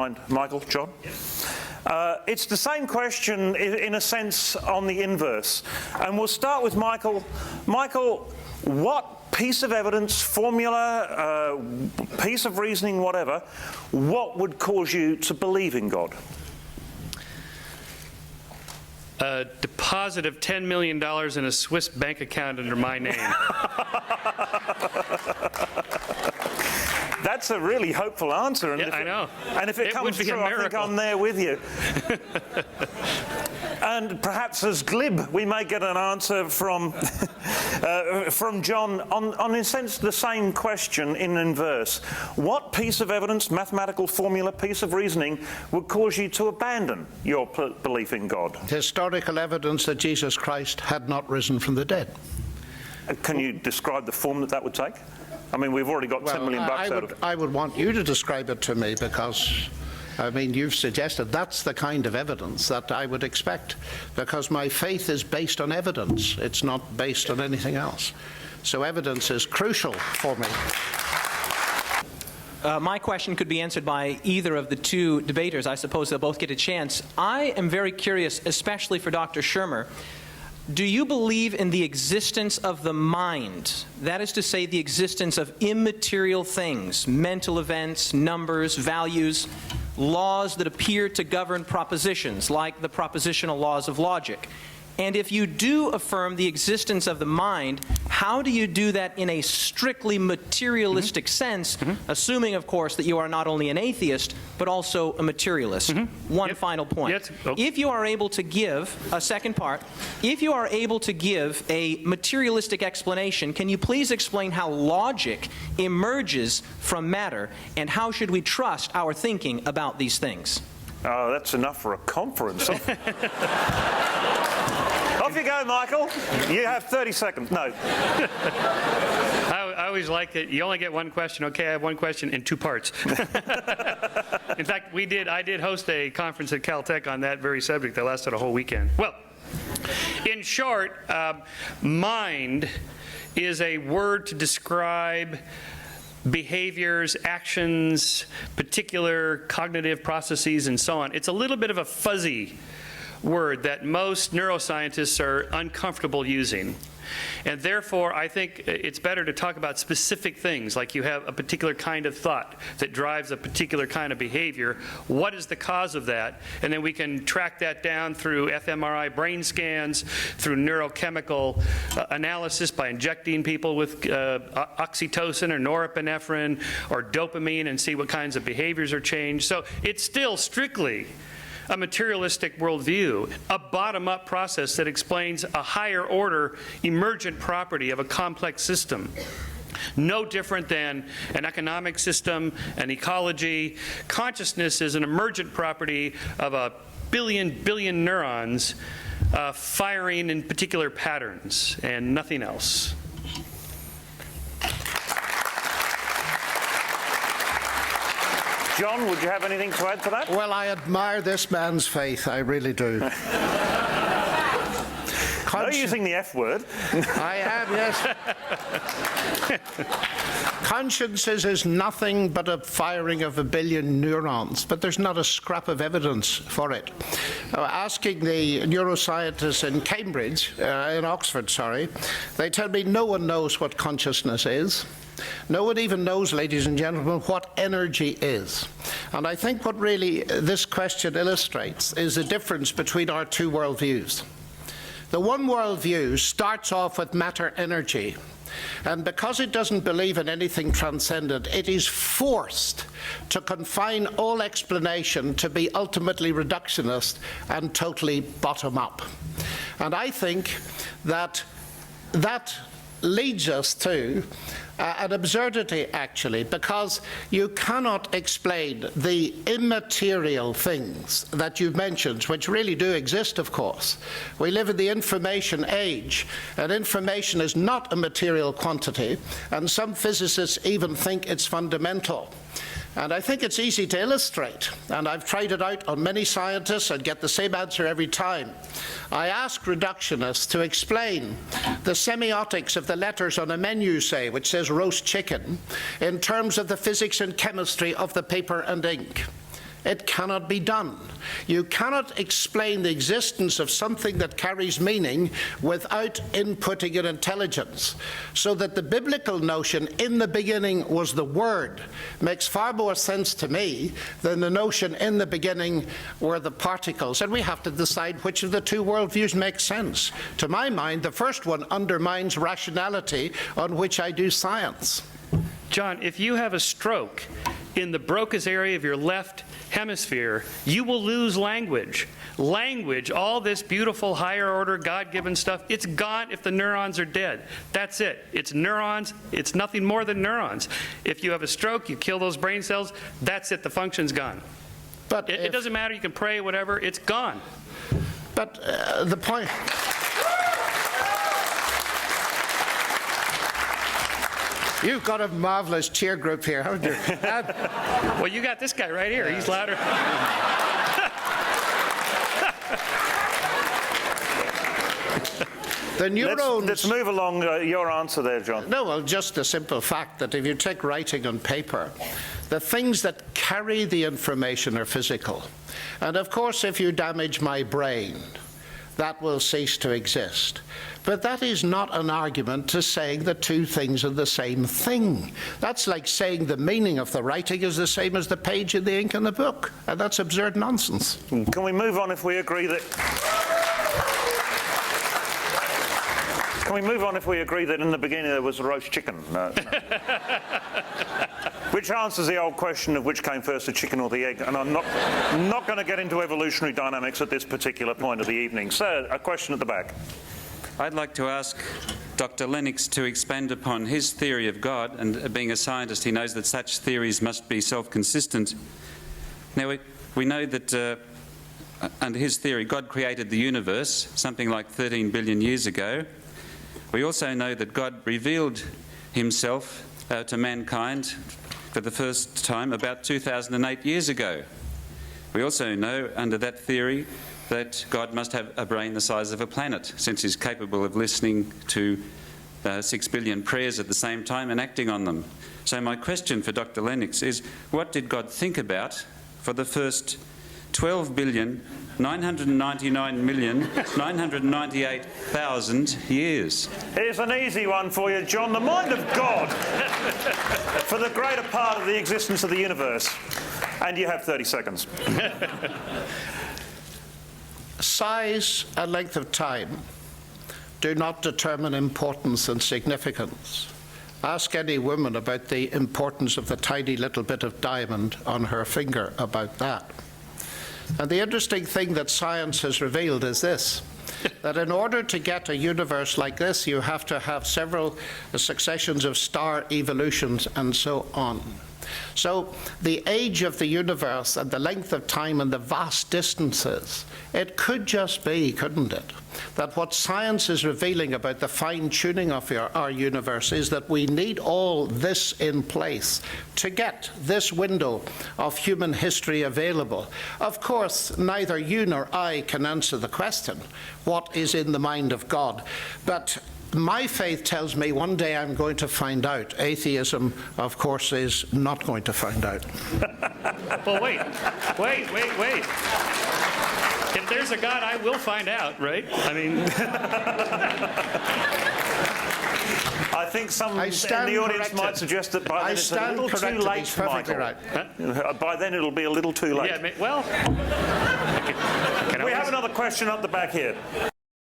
mind, Michael, John? It's the same question in a sense on the inverse. And we'll start with Michael. Michael, what piece of evidence, formula, piece of reasoning, whatever, what would cause you to believe in God? A deposit of $10 million in a Swiss bank account under my name. That's a really hopeful answer. And yeah, I know. And if it comes true, I think I'm there with you. And perhaps as glib, we may get an answer from John on, in a sense, the same question in inverse. What piece of evidence, mathematical formula, piece of reasoning would cause you to abandon your belief in God? Historical evidence that Jesus Christ had not risen from the dead. Can you describe the form that would take? I mean, we've already got $10 million out of it. I would want you to describe it to me because, I mean, you've suggested that's the kind of evidence that I would expect, because my faith is based on evidence. It's not based on anything else. So evidence is crucial for me. My question could be answered by either of the two debaters. I suppose they'll both get a chance. I am very curious, especially for Dr. Shermer. Do you believe in the existence of the mind? That is to say, the existence of immaterial things, mental events, numbers, values, laws that appear to govern propositions, like the propositional laws of logic? And if you do affirm the existence of the mind, how do you do that in a strictly materialistic sense, assuming, of course, that you are not only an atheist, but also a materialist? One final point. If you are able to give, a second part, if you are able to give a materialistic explanation, can you please explain how logic emerges from matter, and how should we trust our thinking about these things? Oh, that's enough for a conference. Off you go, Michael. You have 30 seconds. No. I always like it. You only get one question. Okay, I have one question in two parts. In fact, I did host a conference at Caltech on that very subject that lasted a whole weekend. Well, in short, mind is a word to describe behaviors, actions, particular cognitive processes, and so on. It's a little bit of a fuzzy word that most neuroscientists are uncomfortable using. And therefore, I think it's better to talk about specific things, like you have a particular kind of thought that drives a particular kind of behavior. What is the cause of that? And then we can track that down through fMRI brain scans, through neurochemical analysis by injecting people with oxytocin or norepinephrine or dopamine and see what kinds of behaviors are changed. So it's still strictly a materialistic worldview, a bottom-up process that explains a higher order emergent property of a complex system. No different than an economic system, an ecology. Consciousness is an emergent property of a billion neurons firing in particular patterns and nothing else. John, would you have anything to add to that? Well, I admire this man's faith, I really do. No using the F word. I am, yes. Conscience is nothing but a firing of a billion neurons, but there's not a scrap of evidence for it. Asking the neuroscientists in Cambridge, in Oxford, sorry, they tell me no one knows what consciousness is. No one even knows, ladies and gentlemen, what energy is. And I think what really this question illustrates is the difference between our two worldviews. The one worldview starts off with matter-energy, and because it doesn't believe in anything transcendent, it is forced to confine all explanation to be ultimately reductionist and totally bottom-up. And I think that that leads us to an absurdity, actually, because you cannot explain the immaterial things that you've mentioned, which really do exist, of course. We live in the information age, and information is not a material quantity, and some physicists even think it's fundamental. And I think it's easy to illustrate, and I've tried it out on many scientists and get the same answer every time. I ask reductionists to explain the semiotics of the letters on a menu, say, which says roast chicken, in terms of the physics and chemistry of the paper and ink. It cannot be done. You cannot explain the existence of something that carries meaning without inputting an intelligence. So that the biblical notion, in the beginning was the Word, makes far more sense to me than the notion in the beginning were the particles. And we have to decide which of the two worldviews makes sense. To my mind, the first one undermines rationality on which I do science. John, if you have a stroke in the Broca's area of your left hemisphere, you will lose language. Language, all this beautiful higher order God-given stuff, it's gone if the neurons are dead. That's it. It's neurons. It's nothing more than neurons. If you have a stroke, you kill those brain cells, that's it. The function's gone. But it doesn't matter. You can pray, whatever. It's gone. But the point... You've got a marvelous cheer group here, haven't you? Well, you got this guy right here. He's louder. The neurons... Let's move along your answer there, John. No, well, just the simple fact that if you take writing on paper, the things that carry the information are physical. And of course, if you damage my brain, that will cease to exist. But that is not an argument to saying the two things are the same thing. That's like saying the meaning of the writing is the same as the page in the ink in the book. And that's absurd nonsense. Can we move on if we agree that... Can we move on if we agree that in the beginning there was a roast chicken? No. Which answers the old question of which came first, the chicken or the egg. And I'm not going to get into evolutionary dynamics at this particular point of the evening. Sir, a question at the back. I'd like to ask Dr. Lennox to expand upon his theory of God, and being a scientist, he knows that such theories must be self-consistent. Now, we know that under his theory, God created the universe something like 13 billion years ago. We also know that God revealed himself to mankind for the first time about 2008 years ago. We also know, under that theory, that God must have a brain the size of a planet, since he's capable of listening to 6 billion prayers at the same time and acting on them. So my question for Dr. Lennox is, what did God think about for the first 12,999,998,000 years? Here's an easy one for you, John. The mind of God for the greater part of the existence of the universe. And you have 30 seconds. Size and length of time do not determine importance and significance. Ask any woman about the importance of the tiny little bit of diamond on her finger about that. And the interesting thing that science has revealed is this, that in order to get a universe like this, you have to have several successions of star evolutions and so on. So the age of the universe and the length of time and the vast distances, it could just be, couldn't it, that what science is revealing about the fine-tuning of our universe is that we need all this in place to get this window of human history available. Of course, neither you nor I can answer the question, what is in the mind of God? But my faith tells me one day I'm going to find out. Atheism, of course, is not going to find out. Well, wait. If there's a God, I will find out, right? I mean... I think some in the audience might suggest that by then it's a little too late, Michael. Right. Huh? By then it'll be a little too late. Yeah, well... We have another question up the back here.